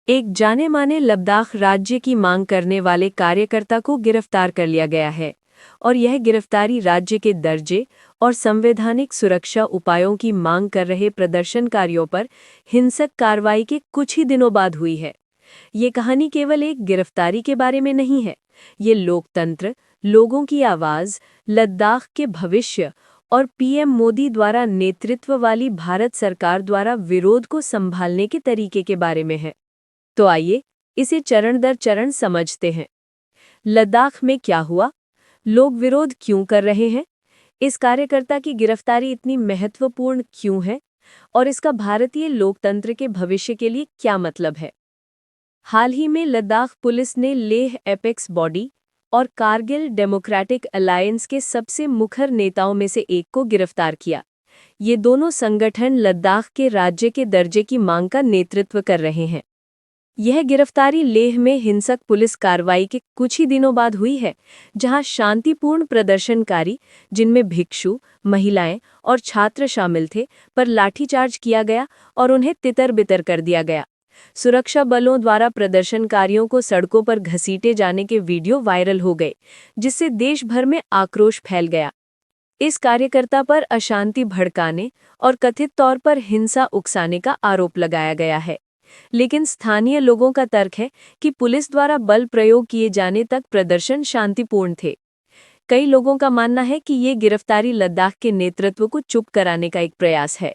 एक जाने माने लद्दाख राज्य की मांग करने वाले कार्यकर्ता को गिरफ्तार कर लिया गया है और यह गिरफ्तारी राज्य के दर्जे और संवैधानिक सुरक्षा उपायों की मांग कर रहे प्रदर्शनकारियों पर हिंसक कार्रवाई के कुछ ही दिनों बाद हुई है। ये कहानी केवल एक गिरफ्तारी के बारे में नहीं है। ये लोकतंत्र, लोगों की आवाज, लद्दाख के भविष्य और पीएम मोदी द्वारा नेतृत्व वाली भारत सरकार द्वारा विरोध को संभालने के तरीके के बारे में है। तो आइए इसे चरण दर चरण समझते हैं। लद्दाख में क्या हुआ, लोग विरोध क्यों कर रहे हैं, इस कार्यकर्ता की गिरफ्तारी इतनी महत्वपूर्ण क्यों है और इसका भारतीय लोकतंत्र के भविष्य के लिए क्या मतलब है। हाल ही में लद्दाख पुलिस ने लेह एपेक्स बॉडी और कारगिल डेमोक्रेटिक अलायंस के सबसे मुखर नेताओं में से एक को गिरफ्तार किया। ये दोनों संगठन लद्दाख के राज्य के दर्जे की मांग का नेतृत्व कर रहे हैं। यह गिरफ्तारी लेह में हिंसक पुलिस कार्रवाई के कुछ ही दिनों बाद हुई है, जहां शांतिपूर्ण प्रदर्शनकारी, जिनमें भिक्षु, महिलाएं और छात्र शामिल थे, पर लाठीचार्ज किया गया और उन्हें तितर-बितर कर दिया गया। सुरक्षा बलों द्वारा प्रदर्शनकारियों को सड़कों पर घसीटे जाने के वीडियो वायरल हो गए, जिससे देश भर में आक्रोश फैल गया। इस कार्यकर्ता पर अशांति भड़काने और कथित तौर पर हिंसा उकसाने का आरोप लगाया गया है। लेकिन स्थानीय लोगों का तर्क है कि पुलिस द्वारा बल प्रयोग किए जाने तक प्रदर्शन शांतिपूर्ण थे। कई लोगों का मानना है कि ये गिरफ्तारी लद्दाख के नेतृत्व को चुप कराने का एक प्रयास है।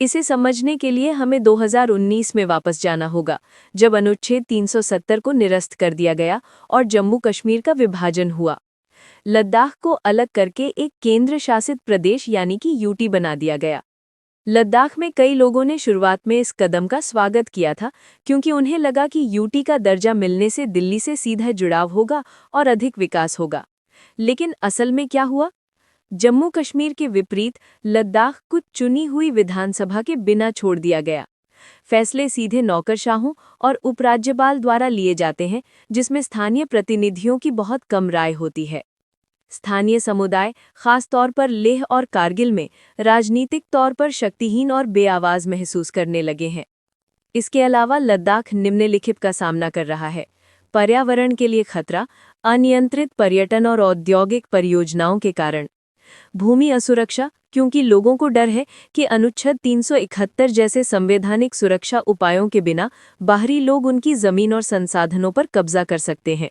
इसे समझने के लिए हमें 2019 में वापस जाना होगा, जब अनुच्छेद 370 को निरस्त कर दिया गया और जम्मू कश्मीर का विभाजन हुआ। लद्दाख को अलग करके एक केंद्र शासित प्रदेश यानी कि यूटी बना दिया गया। लद्दाख में कई लोगों ने शुरुआत में इस कदम का स्वागत किया था, क्योंकि उन्हें लगा कि यूटी का दर्जा मिलने से दिल्ली से सीधा जुड़ाव होगा और अधिक विकास होगा। लेकिन असल में क्या हुआ? जम्मू कश्मीर के विपरीत लद्दाख को चुनी हुई विधानसभा के बिना छोड़ दिया गया। फैसले सीधे नौकरशाहों और उपराज्यपाल द्वारा लिए जाते हैं, जिसमें स्थानीय प्रतिनिधियों की बहुत कम राय होती है। स्थानीय समुदाय, खास तौर पर लेह और कारगिल में, राजनीतिक तौर पर शक्तिहीन और बेआवाज महसूस करने लगे हैं। इसके अलावा लद्दाख निम्नलिखित का सामना कर रहा है: पर्यावरण के लिए खतरा, अनियंत्रित पर्यटन और औद्योगिक परियोजनाओं के कारण; भूमि असुरक्षा, क्योंकि लोगों को डर है कि अनुच्छेद 371 जैसे संवैधानिक सुरक्षा उपायों के बिना बाहरी लोग उनकी जमीन और संसाधनों पर कब्जा कर सकते हैं;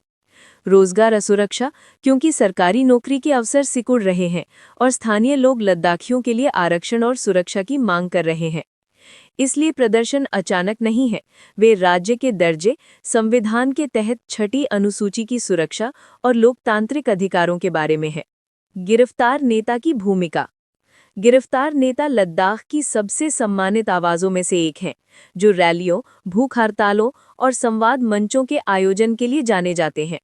रोजगार असुरक्षा, क्योंकि सरकारी नौकरी के अवसर सिकुड़ रहे हैं और स्थानीय लोग लद्दाखियों के लिए आरक्षण और सुरक्षा की मांग कर रहे हैं। इसलिए प्रदर्शन अचानक नहीं है, वे राज्य के दर्जे, संविधान के तहत छठी अनुसूची की सुरक्षा और लोकतांत्रिक अधिकारों के बारे में है। गिरफ्तार नेता की भूमिका। गिरफ्तार नेता लद्दाख की सबसे सम्मानित आवाज़ों में से एक हैं, जो रैलियों, भूख हड़तालों और संवाद मंचों के आयोजन के लिए जाने जाते हैं।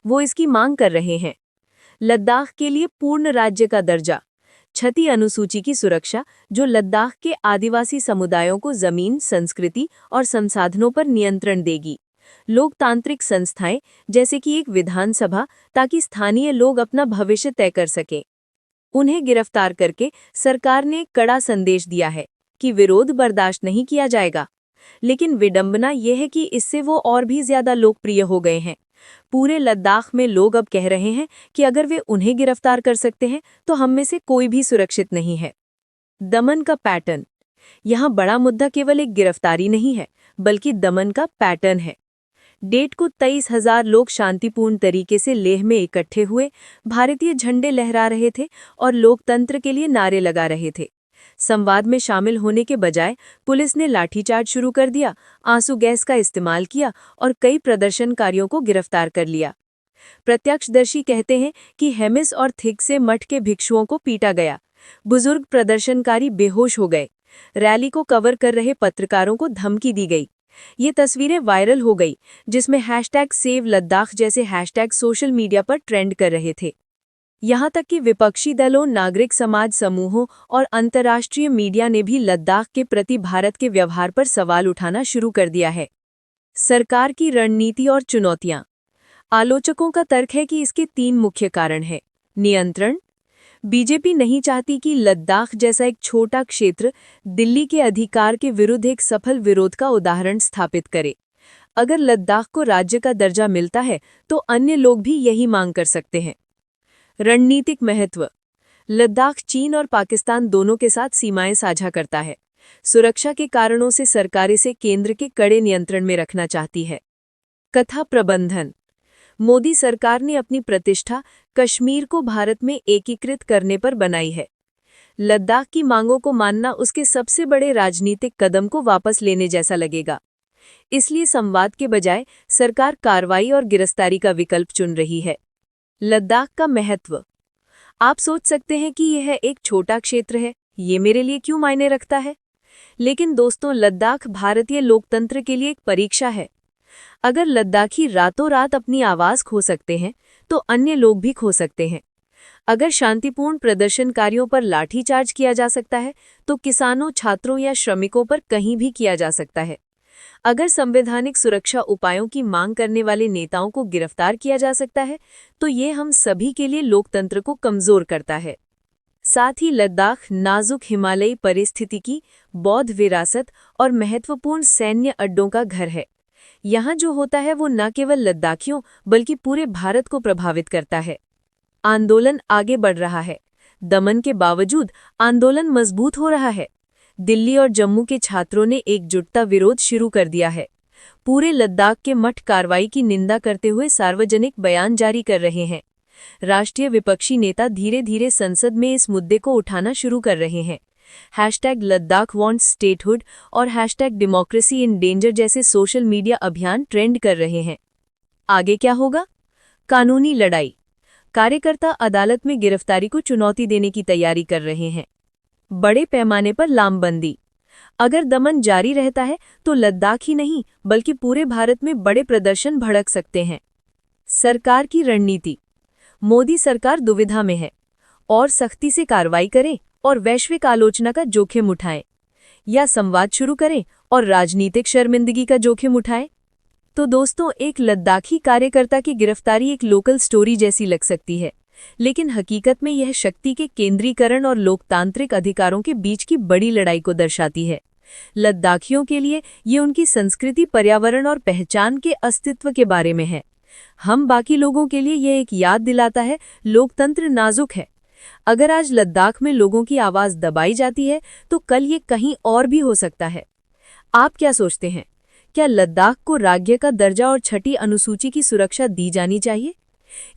वो इसकी मांग कर रहे हैं: लद्दाख के लिए पूर्ण राज्य का दर्जा, छठी अनुसूची की सुरक्षा, जो लद्दाख के आदिवासी समुदायों को जमीन, संस्कृति और संसाधनों पर नियंत्रण देगी; लोकतांत्रिक संस्थाएं, जैसे कि एक विधानसभा, ताकि स्थानीय लोग अपना भविष्य तय कर सकें। उन्हें गिरफ्तार करके सरकार ने कड़ा संदेश दिया है कि विरोध बर्दाश्त नहीं किया जाएगा। लेकिन विडंबना यह है कि इससे वो और भी ज्यादा लोकप्रिय हो गए हैं। पूरे लद्दाख में लोग अब कह रहे हैं कि अगर वे उन्हें गिरफ्तार कर सकते हैं तो हम में से कोई भी सुरक्षित नहीं है। दमन का पैटर्न। यहाँ बड़ा मुद्दा केवल एक गिरफ्तारी नहीं है, बल्कि दमन का पैटर्न है। डेट को 23,000 लोग शांतिपूर्ण तरीके से लेह में इकट्ठे हुए, भारतीय झंडे लहरा रहे थे और लोकतंत्र के लिए नारे लगा रहे थे। संवाद में शामिल होने के बजाय पुलिस ने लाठीचार्ज शुरू कर दिया, आंसू गैस का इस्तेमाल किया और कई प्रदर्शनकारियों को गिरफ्तार कर लिया। प्रत्यक्षदर्शी कहते हैं कि हेमिस और थिग से मठ के भिक्षुओं को पीटा गया। बुजुर्ग प्रदर्शनकारी बेहोश हो गए। रैली को कवर कर रहे पत्रकारों को धमकी दी गई। ये तस्वीरें वायरल हो गई, जिसमें #SaveLadakh जैसे हैशटैग सोशल मीडिया पर ट्रेंड कर रहे थे। यहाँ तक कि विपक्षी दलों, नागरिक समाज समूहों और अंतर्राष्ट्रीय मीडिया ने भी लद्दाख के प्रति भारत के व्यवहार पर सवाल उठाना शुरू कर दिया है। सरकार की रणनीति और चुनौतियाँ। आलोचकों का तर्क है कि इसके 3 मुख्य कारण हैं। नियंत्रण। बीजेपी नहीं चाहती कि लद्दाख जैसा एक छोटा क्षेत्र दिल्ली के अधिकार के विरुद्ध एक सफल विरोध का उदाहरण स्थापित करे। अगर लद्दाख को राज्य का दर्जा मिलता है तो अन्य लोग भी यही मांग कर सकते हैं। रणनीतिक महत्व। लद्दाख चीन और पाकिस्तान दोनों के साथ सीमाएं साझा करता है। सुरक्षा के कारणों से सरकार इसे केंद्र के कड़े नियंत्रण में रखना चाहती है। कथा प्रबंधन। मोदी सरकार ने अपनी प्रतिष्ठा कश्मीर को भारत में एकीकृत करने पर बनाई है। लद्दाख की मांगों को मानना उसके सबसे बड़े राजनीतिक कदम को वापस लेने जैसा लगेगा। इसलिए संवाद के बजाय सरकार कार्रवाई और गिरफ्तारी का विकल्प चुन रही है। लद्दाख का महत्व। आप सोच सकते हैं कि यह एक छोटा क्षेत्र है, ये मेरे लिए क्यों मायने रखता है? लेकिन दोस्तों, लद्दाख भारतीय लोकतंत्र के लिए एक परीक्षा है। अगर लद्दाखी रातों रात अपनी आवाज खो सकते हैं तो अन्य लोग भी खो सकते हैं। अगर शांतिपूर्ण प्रदर्शनकारियों पर लाठीचार्ज किया जा सकता है तो किसानों, छात्रों या श्रमिकों पर कहीं भी किया जा सकता है। अगर संवैधानिक सुरक्षा उपायों की मांग करने वाले नेताओं को गिरफ्तार किया जा सकता है तो ये हम सभी के लिए लोकतंत्र को कमजोर करता है। साथ ही लद्दाख नाजुक हिमालयी परिस्थितिकी, बौद्ध विरासत और महत्वपूर्ण सैन्य अड्डों का घर है। यहाँ जो होता है वो न केवल लद्दाखियों बल्कि पूरे भारत को प्रभावित करता है। आंदोलन आगे बढ़ रहा है। दमन के बावजूद आंदोलन मजबूत हो रहा है। दिल्ली और जम्मू के छात्रों ने एकजुटता विरोध शुरू कर दिया है। पूरे लद्दाख के मठ कार्रवाई की निंदा करते हुए सार्वजनिक बयान जारी कर रहे हैं। राष्ट्रीय विपक्षी नेता धीरे धीरे संसद में इस मुद्दे को उठाना शुरू कर रहे हैं। #लद्दाख वांट्स स्टेटहुड और #डेमोक्रेसी इन डेंजर जैसे सोशल मीडिया अभियान ट्रेंड कर रहे हैं। आगे क्या होगा? कानूनी लड़ाई। कार्यकर्ता अदालत में गिरफ्तारी को चुनौती देने की तैयारी कर रहे हैं। बड़े पैमाने पर लामबंदी। अगर दमन जारी रहता है तो लद्दाख ही नहीं बल्कि पूरे भारत में बड़े प्रदर्शन भड़क सकते हैं। सरकार की रणनीति। मोदी सरकार दुविधा में है। और सख्ती से कार्रवाई करें और वैश्विक आलोचना का जोखिम उठाएं, या संवाद शुरू करें और राजनीतिक शर्मिंदगी का जोखिम उठाएं। तो दोस्तों, एक लद्दाखी कार्यकर्ता की गिरफ्तारी एक लोकल स्टोरी जैसी लग सकती है, लेकिन हकीकत में यह शक्ति के केंद्रीकरण और लोकतांत्रिक अधिकारों के बीच की बड़ी लड़ाई को दर्शाती है। लद्दाखियों के लिए ये उनकी संस्कृति, पर्यावरण और पहचान के अस्तित्व के बारे में है। हम बाकी लोगों के लिए यह एक याद दिलाता है, लोकतंत्र नाजुक है। अगर आज लद्दाख में लोगों की आवाज दबाई जाती है तो कल ये कहीं और भी हो सकता है। आप क्या सोचते हैं? क्या लद्दाख को राज्य का दर्जा और 6ठी अनुसूची की सुरक्षा दी जानी चाहिए,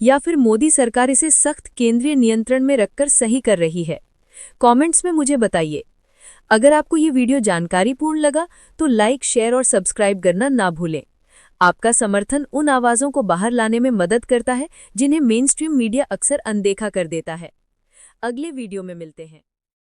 या फिर मोदी सरकार इसे सख्त केंद्रीय नियंत्रण में रखकर सही कर रही है? कमेंट्स में मुझे बताइए। अगर आपको ये वीडियो जानकारीपूर्ण लगा तो लाइक, शेयर और सब्सक्राइब करना ना भूलें। आपका समर्थन उन आवाज़ों को बाहर लाने में मदद करता है जिन्हें मेनस्ट्रीम मीडिया अक्सर अनदेखा कर देता है। अगले वीडियो में मिलते हैं।